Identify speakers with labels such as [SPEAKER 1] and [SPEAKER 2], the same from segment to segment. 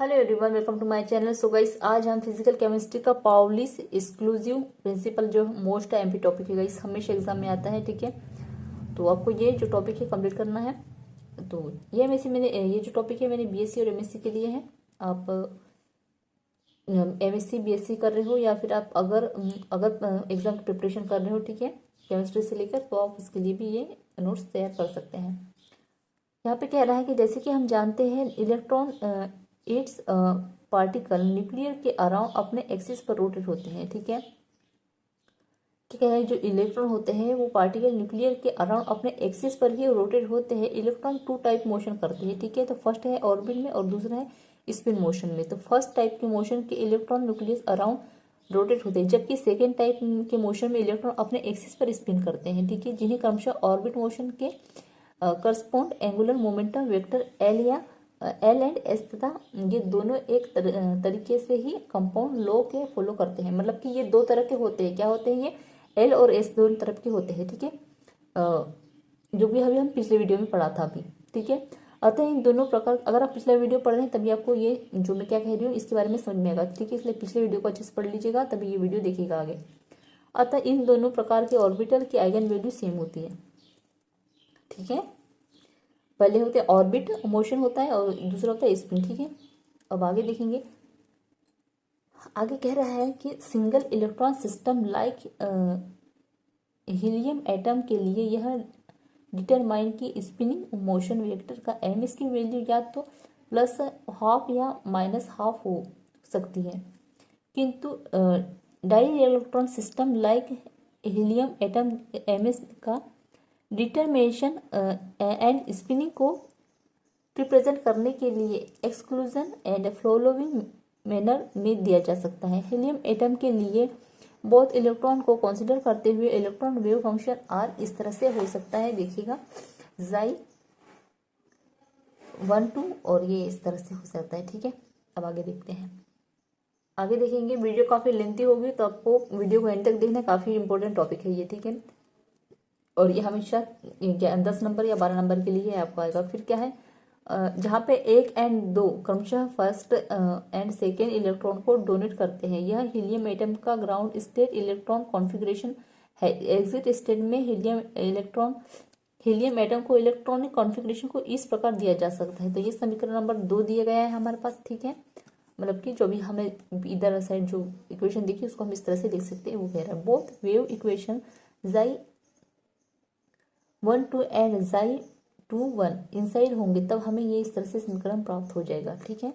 [SPEAKER 1] Hello everyone, welcome to my channel. So guys, आज हम physical chemistry का Pauli's exclusive principle जो most imp topic है guys, हमेशा एग्जाम में आता है। ठीक है, तो आपको ये जो टॉपिक है कंप्लीट करना है। तो ये जो टॉपिक है मैंने बीएससी और एमएससी के लिए है। आप एमएससी बीएससी कर रहे हो या फिर आप अगर एग्जाम की प्रिपरेशन कर रहे हो, ठीक है, केमिस्ट्री से लेकर, तो आप उसके लिए भी ये नोट्स तैयार कर सकते हैं। यहाँ पे कह रहा है कि जैसे कि हम जानते हैं इलेक्ट्रॉन इट्स पार्टिकल न्यूक्लियर के अराउंड अपने एक्सिस पर रोटेट होते हैं। ठीक है, क्या है, जो इलेक्ट्रॉन होते हैं वो पार्टिकल न्यूक्लियर के अराउंड अपने एक्सिस पर ही रोटेट होते हैं। इलेक्ट्रॉन टू टाइप मोशन करते हैं। ठीक है, तो फर्स्ट है ऑर्बिट में और दूसरा है स्पिन मोशन में। तो फर्स्ट टाइप के मोशन के इलेक्ट्रॉन न्यूक्लियस अराउंड रोटेट होते हैं, जबकि सेकेंड टाइप के मोशन में इलेक्ट्रॉन अपने एक्सिस पर स्पिन करते हैं। ठीक है, जिन्हें क्रमशः ऑर्बिट मोशन के correspond angular momentum vector L and S तथा ये दोनों एक तरीके से ही कंपाउंड लॉ के फॉलो करते हैं। मतलब कि ये दो तरह के होते हैं। क्या होते हैं? ये एल और एस दोनों तरफ के होते हैं। ठीक है, जो भी अभी हम पिछले वीडियो में पढ़ा था अभी। ठीक है, अतः इन दोनों प्रकार, अगर आप पिछला वीडियो पढ़ रहे हैं तभी आपको ये जो मैं क्या कह रही हूँ इसके बारे में समझ में आएगा। ठीक है, इसलिए पिछले वीडियो को अच्छे से पढ़ लीजिएगा, तभी ये वीडियो देखिएगा आगे। अतः इन दोनों प्रकार के ऑर्बिटल की आइगन वैल्यू सेम होती है। ठीक है, पहले होते हैं ऑर्बिट मोशन होता है और दूसरा होता है स्पिन। ठीक है, अब आगे देखेंगे। आगे कह रहा है कि single electron system like helium atom के लिए यह डिटरमाइन की स्पिनिंग मोशन वेक्टर का एम इसकी वैल्यू या तो प्लस हाफ या माइनस हाफ हो सकती है, किंतु di electron system like helium atom M S का डिटरमिनेशन एंड स्पिनिंग को रिप्रेजेंट करने के लिए एक्सक्लूजन एंड फ्लोलोविंग मैनर में दिया जा सकता है। हीलियम एटम के लिए बहुत इलेक्ट्रॉन को कंसीडर करते हुए इलेक्ट्रॉन वेव फंक्शन आर इस तरह से हो सकता है। देखिएगा, जाई 1 2 और ये इस तरह से हो सकता है। ठीक है, अब आगे देखते हैं। आगे देखेंगे, वीडियो काफ़ी लेंथी होगी तो आपको वीडियो को एंड तक देखना, काफ़ी इंपॉर्टेंट टॉपिक है ये। ठीक है, और ये हमेशा 10 नंबर या 12 नंबर के लिए आपको आएगा। फिर क्या है, जहाँ पे 1 एंड 2 क्रमशः फर्स्ट एंड सेकेंड इलेक्ट्रॉन को डोनेट करते हैं। यह हीलियम एटम का ग्राउंड स्टेट इलेक्ट्रॉन कॉन्फ़िगरेशन है। एग्जिट स्टेट में हीलियम एटम को इलेक्ट्रॉनिक कॉन्फ़िगरेशन को इस प्रकार दिया जा सकता है। तो ये समीकरण नंबर 2 दिया गया है हमारे पास। ठीक है, मतलब कि जो भी हमें इधर साइड जो इक्वेशन देखी उसको हम इस तरह से लिख सकते हैं। वो कह रहा है बोथ वेव इक्वेशन जाई 1 2 एंड जाई 2 1 इनसाइड होंगे, तब हमें ये इस तरह से समीकरण प्राप्त हो जाएगा। ठीक है,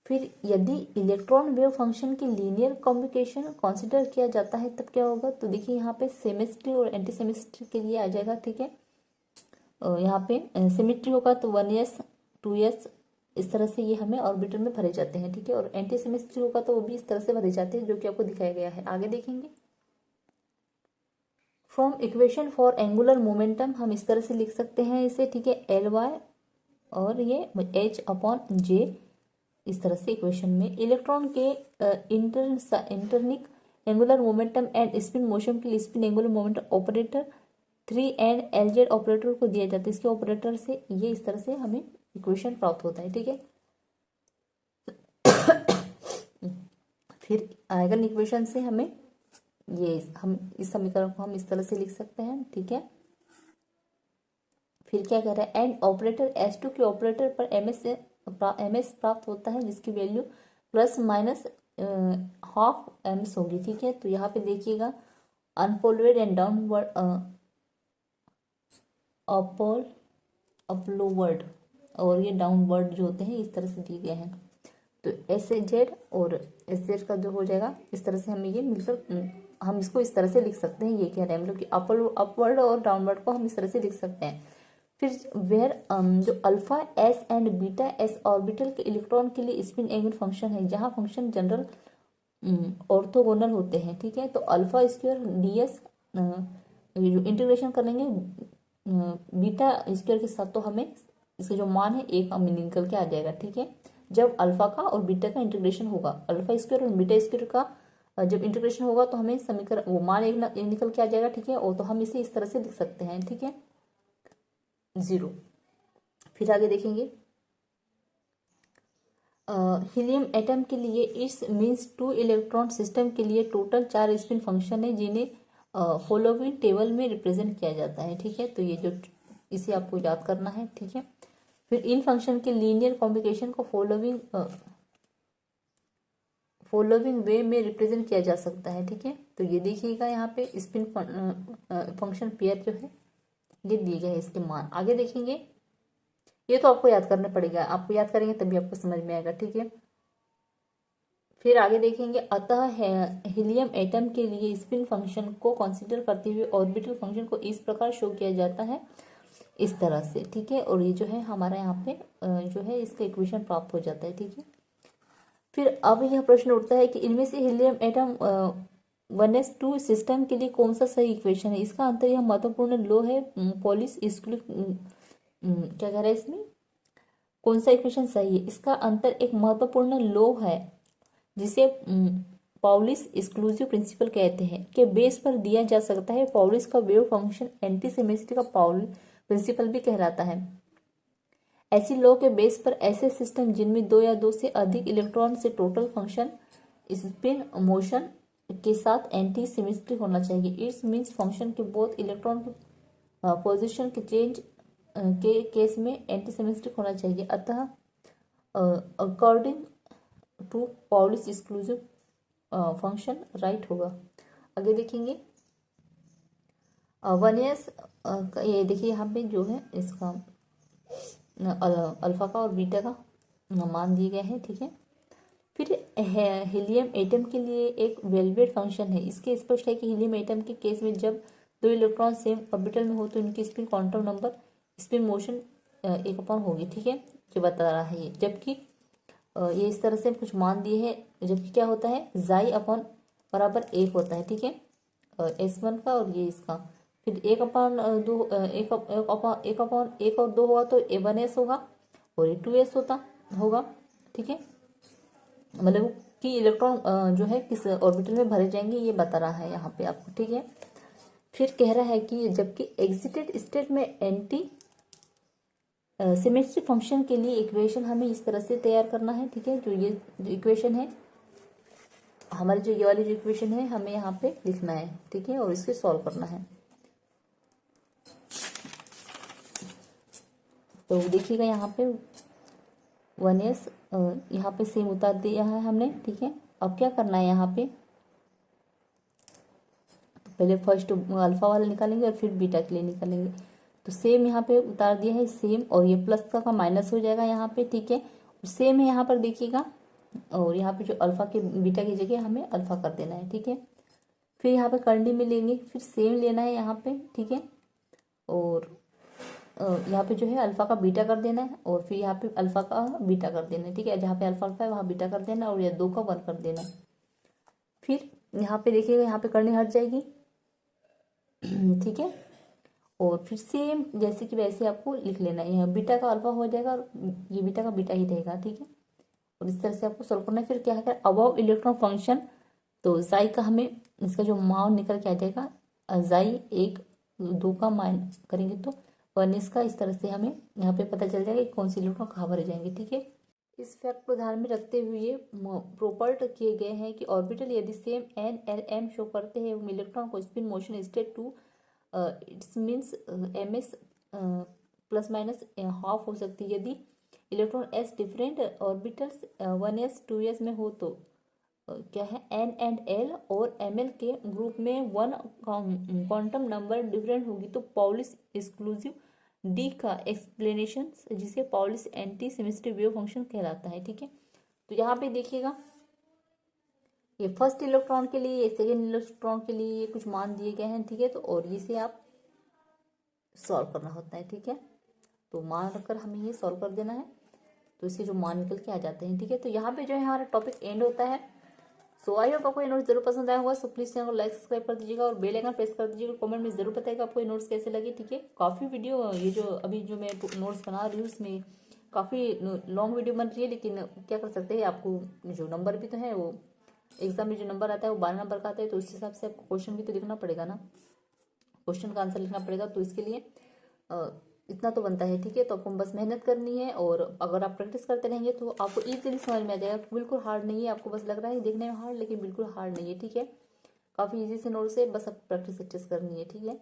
[SPEAKER 1] फिर यदि इलेक्ट्रॉन वेव फंक्शन की लीनियर कॉम्बिनेशन कंसीडर किया जाता है तब क्या होगा? तो देखिए यहाँ पे सिमेट्री और एंटी सिमेट्री के लिए आ जाएगा। ठीक है, यहाँ पे सिमेट्री होगा तो 1s 2s इस तरह से ये हमें ऑर्बिटल में भरे जाते हैं। ठीक है, और एंटी सिमेट्री होगा तो वो भी इस तरह से भरे जाते हैं, जो कि आपको दिखाया गया है। आगे देखेंगे, from equation for angular momentum हम इस तरह से लिख सकते हैं इसे। ठीक है, एल वाई और ये एच अपॉन जे, इस तरह से इक्वेशन में इलेक्ट्रॉन के intrinsic angular momentum and spin motion के लिए spin angular momentum operator 3 and L Z operator को दिया जाता है। इसके ऑपरेटर से ये इस तरह से हमें इक्वेशन प्राप्त होता है। ठीक है, फिर आइगन इक्वेशन से हमें हम इस समीकरण को हम इस तरह से लिख सकते हैं। ठीक है, फिर क्या कह रहा है, एंड ऑपरेटर H2 के ऑपरेटर पर एमएस प्राप्त होता है, जिसकी value plus minus half MS होगी। ठीक है, तो यहाँ पे देखिएगा अनफोल्डेड एंड डाउनवर्ड अपलोवर्ड और ये डाउनवर्ड जो होते हैं इस तरह से दिए गए हैं। तो एस जेड और एस जेड का जो हो जाएगा इस तरह से हमें ये मिलकर हम इसको इस तरह से लिख सकते हैं। ये कह रहे हैं मतलब कि अपवर्ड और डाउनवर्ड को हम इस तरह से लिख सकते हैं। फिर वेयर जो alpha S and beta S orbital के इलेक्ट्रॉन के लिए स्पिन एंगल फंक्शन है, जहाँ फंक्शन जनरल ऑर्थोगोनल होते हैं। ठीक है, तो अल्फा स्क्वायर डी एस जो इंटीग्रेशन करेंगे बीटा स्क्वायर के साथ, तो हमें इसका जो मान है एक हमें निकल के आ जाएगा। ठीक है, जब अल्फा का और बीटा का इंटीग्रेशन होगा, अल्फा स्क्वायर और बीटा स्क्वायर का जब इंटीग्रेशन होगा तो हमें समीकरण वो मान एक निकल के आ जाएगा। ठीक है, और तो हम इसे इस तरह से लिख सकते हैं। ठीक है, 0। फिर आगे देखेंगे, हीलियम एटम के लिए इट्स मीन्स 2 इलेक्ट्रॉन सिस्टम के लिए टोटल 4 स्पिन फंक्शन है जिन्हें फॉलोइंग टेबल में रिप्रेजेंट किया जाता है। ठीक है, तो ये जो इसे आपको याद करना है। ठीक है, फिर इन फंक्शन के लीनियर कॉम्बिनेशन को फॉलोइंग वे में रिप्रेजेंट किया जा सकता है। ठीक है, तो ये देखिएगा यहाँ पे स्पिन फंक्शन पेयर जो है ये दिए गए हैं, इसके मान आगे देखेंगे। ये तो आपको याद करना पड़ेगा, आपको याद करेंगे तभी आपको समझ में आएगा। ठीक है, फिर आगे देखेंगे। अतः हीलियम एटम के लिए स्पिन फंक्शन को कंसीडर करते हुए ऑर्बिटल फंक्शन को इस प्रकार शो किया जाता है, इस तरह से। ठीक है, और ये जो है हमारा यहाँ पे जो है इसका इक्वेशन प्राप्त हो जाता है। ठीक है, फिर अब यह प्रश्न उठता है कि इनमें से हीलियम एटम 1s2 सिस्टम के लिए कौन सा सही इक्वेशन है। इसका आंसर यह महत्वपूर्ण लो है पॉलिश क्या कह रहा है इसमें, कौन सा इक्वेशन सही है। इसका अंतर एक महत्वपूर्ण लॉ है जिसे पाउलिस एक्सक्लूसिव प्रिंसिपल कहते हैं के बेस पर दिया जा सकता है। पाउलिस का वेव फंक्शन एंटी सिमेट्री का पाउलिस प्रिंसिपल भी कहलाता है। ऐसी लॉ के बेस पर ऐसे सिस्टम जिनमें 2 या 2 से अधिक इलेक्ट्रॉन से टोटल फंक्शन स्पिन मोशन के साथ एंटी सिमेट्री होना चाहिए। इट्स मीन्स फंक्शन के बोथ इलेक्ट्रॉन की पोजीशन के चेंज के केस में एंटी सिमेट्रिक होना चाहिए। अतः according to Pauli's exclusive function right होगा। आगे देखेंगे 1s ये देखिए यहाँ पे जो है इसका अल्फा का और बीटा का मान दिए गए हैं। ठीक है, फिर हीलियम एटम के लिए एक वेलवेट फंक्शन है। इसके स्पष्ट है कि हीलियम एटम के केस में जब 2 इलेक्ट्रॉन सेम ऑर्बिटल में हो तो इनकी spin quantum number spin motion 1 होगी। ठीक है, जो बता रहा है ये, जबकि ये इस तरह से कुछ मान दिए हैं, जबकि क्या होता है जाई अपॉन बराबर 1 होता है। ठीक है, S1 का और ये इसका, फिर 1 और 2 होगा तो A1s होगा और ये 2s होगा। ठीक है, मतलब कि इलेक्ट्रॉन जो है किस ऑर्बिटल में भरे जाएंगे ये बता रहा है यहाँ पे आपको। ठीक है, फिर कह रहा है कि जबकि एक्सिटेड स्टेट में एंटी सिमेट्री फंक्शन के लिए इक्वेशन हमें इस तरह से तैयार करना है। ठीक है, जो ये जो इक्वेशन है हमारी, जो ये वाली जो इक्वेशन है हमें यहाँ पे लिखना है। ठीक है, और इसके सॉल्व करना है। तो देखिएगा यहाँ पे 1s यहाँ पे सेम उतार दिया है हमने। ठीक है, अब क्या करना है यहाँ पे, तो पहले फर्स्ट अल्फा वाला निकालेंगे और फिर बीटा के लिए निकालेंगे। तो सेम यहाँ पे उतार दिया है सेम, और ये प्लस का माइनस हो जाएगा यहाँ पे। ठीक है, सेम है यहाँ पर देखिएगा, और यहाँ पे जो अल्फा के बीटा की जगह हमें अल्फा कर देना है। ठीक है, फिर यहाँ पे करंडी में लेंगे, फिर सेम लेना है यहाँ पे। ठीक है, और यहाँ पे जो है अल्फा का बीटा कर देना है, और फिर यहाँ पे अल्फा का बीटा कर देना है। ठीक है, जहाँ पे अल्फा है वहाँ बीटा कर देना, और यह 2 का 1 कर देना। फिर यहाँ पे देखिएगा यहाँ पे करनी हट जाएगी। ठीक है, और फिर सेम जैसे कि वैसे आपको लिख लेना है, यहाँ बीटा का अल्फा हो जाएगा और ये बीटा का बीटा ही रहेगा। ठीक है, और इस तरह से आपको सोल्व करना है। फिर क्या है अबव इलेक्ट्रॉन फंक्शन, तो जाई का हमें इसका जो मान निकल के आ जाएगा, जाई 1 2 का माइनस करेंगे तो 1s का, इस तरह से हमें यहाँ पे पता चल जाएगा कि कौन सी इलेक्ट्रॉन कहाँ भरे जाएंगे। ठीक है, इस फैक्ट को ध्यान में रखते हुए प्रोपर्ट किए गए हैं कि ऑर्बिटल यदि सेम NLM शो करते हैं इलेक्ट्रॉन को spin motion state 2 it's means ms plus minus half हो सकती है। यदि electron s different orbitals 1s 2s में हो तो क्या है n एंड l और ml के ग्रुप में 1 क्वांटम नंबर डिफरेंट होगी तो पाउलिस एक्सक्लूसिव डी का एक्सप्लेनेशन जिसे Pauli's anti symmetry wave function कहलाता है। ठीक है, तो यहाँ पे देखिएगा ये फर्स्ट इलेक्ट्रॉन के लिए, ये सेकेंड इलेक्ट्रॉन के लिए ये कुछ मान दिए गए हैं। ठीक है, तो और इसे आप सॉल्व करना होता है। ठीक है, तो मान रखकर हमें ये सॉल्व कर देना है, तो इसके जो मान निकल के आ जाते हैं। ठीक है, तो यहाँ पे जो है हमारा टॉपिक एंड होता है। सो आई होप आपको ये नोट्स जरूर पसंद आया होगा। सो प्लीज चैनल को लाइक सब्सक्राइब कर दीजिएगा और बेल आइकन प्रेस कर दीजिएगा। कमेंट में जरूर बताइएगा आपको ये नोट्स कैसे लगे। ठीक है, काफ़ी वीडियो ये जो अभी जो मैं नोट्स बना रही हूँ इसमें काफ़ी लॉन्ग वीडियो बन रही है, लेकिन क्या कर सकते हैं, आपको जो नंबर भी तो है वो एग्जाम में जो नंबर आता है वो 12 नंबर का आता है, तो उस हिसाब से आपको क्वेश्चन भी तो लिखना पड़ेगा ना, क्वेश्चन का आंसर लिखना पड़ेगा। तो इसके लिए इतना तो बनता है, ठीक है। तो आपको बस मेहनत करनी है, और अगर आप प्रैक्टिस करते रहेंगे तो आपको इजीली समझ में आ जाएगा। बिल्कुल हार्ड नहीं है, आपको बस लग रहा है देखने में हार्ड, लेकिन बिल्कुल हार्ड नहीं है, ठीक है। काफ़ी इजी से नोट्स है, बस आपको प्रैक्टिस करनी है, ठीक है।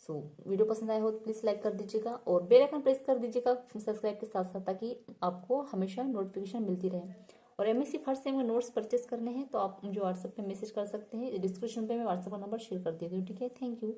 [SPEAKER 1] सो वीडियो पसंद आया हो तो प्लीज़ लाइक कर दीजिएगा, और बेल आइकन प्रेस कर दीजिएगा सब्सक्राइब के साथ साथ, ताकि आपको हमेशा नोटिफिकेशन मिलती रहे। और एमएससी फर्स्ट सेम में नोट्स परचेस करने हैं तो आप मुझे व्हाट्सएप पे मैसेज कर सकते हैं। डिस्क्रिप्शन पे मैं व्हाट्सएप का नंबर शेयर कर देती हूँ, ठीक है। Thank you.